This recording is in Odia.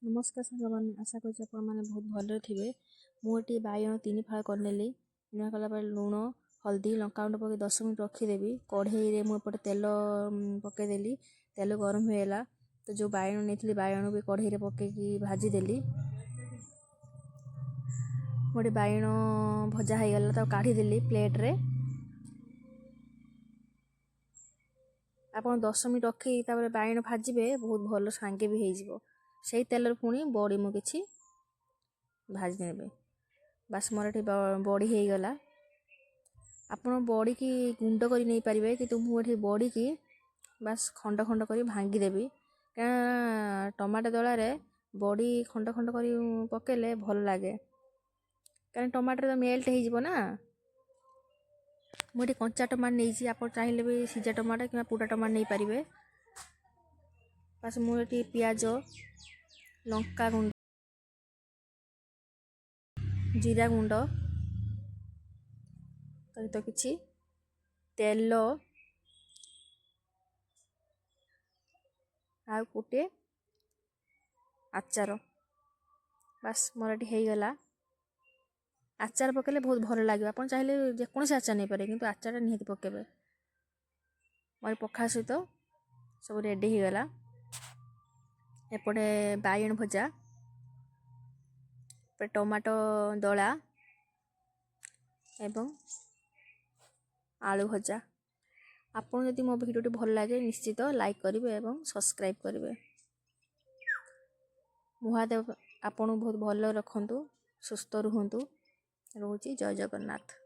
नमस्कार साଙ୍ଗମାନେ आशा କରୁଛି ଆପଣମାନେ ବହୁତ ଭଲରେ ଥିବେ। ମୁଁ ଏଠି ବାଇଗଣ 3 ଫାଳ କରିନେଲି। ଲୁଣ କଲା ପରେ ଲୁଣ ହଳଦୀ ଲଙ୍କାଗୁଣ୍ଡ ପକାଇ 10 ମିନିଟ୍ ରଖିଦେବି। କଢ଼େଇରେ ମୁଁ ଏପଟେ ତେଲ ପକାଇଦେଲି। ତେଲ ଗରମ ହୋଇଗଲା ତ ଯେଉଁ ବାଇଗଣ ନେଇଥିଲି ବାଇଗଣ ବି କଢ଼େଇରେ ପକାଇକି ଭାଜିଦେଲି। ଗୋଟେ ବାଇଗଣ ଭଜା ହୋଇଗଲା ତାକୁ କାଢ଼ିଦେଲି ପ୍ଲେଟ୍ରେ। ଆପଣ 10 ମିନିଟ୍ ରଖି ତାପରେ ବାଇଗଣ ଭାଜିବେ, ବହୁତ ଭଲ ସାଙ୍ଗେ ବି ହେଇଯିବ। ସେଇ ତେଲରେ ପୁଣି ବଡ଼ି ମୁଁ କିଛି ଭାଜି ନେବେ। ବାସ୍ ମୋର ଏଠି ବଡ଼ି ହେଇଗଲା। ଆପଣ ବଡ଼ିକି ଗୁଣ୍ଡ କରି ନେଇପାରିବେ, କିନ୍ତୁ ମୁଁ ଏଠି ବଡ଼ିକି ବାସ୍ ଖଣ୍ଡ ଖଣ୍ଡ କରି ଭାଙ୍ଗିଦେବି। କାରଣ ଟମାଟୋ ଦଳାରେ ବଡ଼ି ଖଣ୍ଡ ଖଣ୍ଡ କରି ପକାଇଲେ ଭଲ ଲାଗେ, କାରଣ ଟମାଟୋ ତ ମେଲ୍ଟ ହେଇଯିବ ନା। ମୁଁ ଏଠି କଞ୍ଚା ଟମାଟୋ ନେଇଛି, ଆପଣ ଚାହିଁଲେ ବି ସିଝା ଟମାଟୋ କିମ୍ବା ପୋଡ଼ା ଟମାଟୋ ନେଇପାରିବେ। ବାସ୍ ମୁଁ ଏଠି ପିଆଜ ଲଙ୍କା ଗୁଣ୍ଡ ଜିରା ଗୁଣ୍ଡ ସହିତ କିଛି ତେଲ ଆଉ ଗୋଟେ ଆଚାର, ବାସ୍ ମୋର ଏଠି ହେଇଗଲା। ଆଚାର ପକାଇଲେ ବହୁତ ଭଲ ଲାଗିବ। ଆପଣ ଚାହିଁଲେ ଯେକୌଣସି ଆଚାର ନେଇପାରିବେ, କିନ୍ତୁ ଆଚାରଟା ନିହାତି ପକାଇବେ। ମୋର ପଖାଳ ସହିତ ସବୁ ରେଡ଼ି ହେଇଗଲା। ଏପଟେ ବାଇଗଣ ଭଜା, ଏପଟେ ଟମାଟୋ ଦଳା ଏବଂ ଆଳୁ ଭଜା। ଆପଣ ଯଦି ମୋ ଭିଡ଼ିଓଟି ଭଲ ଲାଗେ ନିଶ୍ଚିତ ଲାଇକ୍ କରିବେ ଏବଂ ସବସ୍କ୍ରାଇବ୍ କରିବେ। ମହାଦେବ ଆପଣଙ୍କୁ ବହୁତ ଭଲ ରଖନ୍ତୁ, ସୁସ୍ଥ ରୁହନ୍ତୁ। ରହୁଛି, ଜୟ ଜଗନ୍ନାଥ।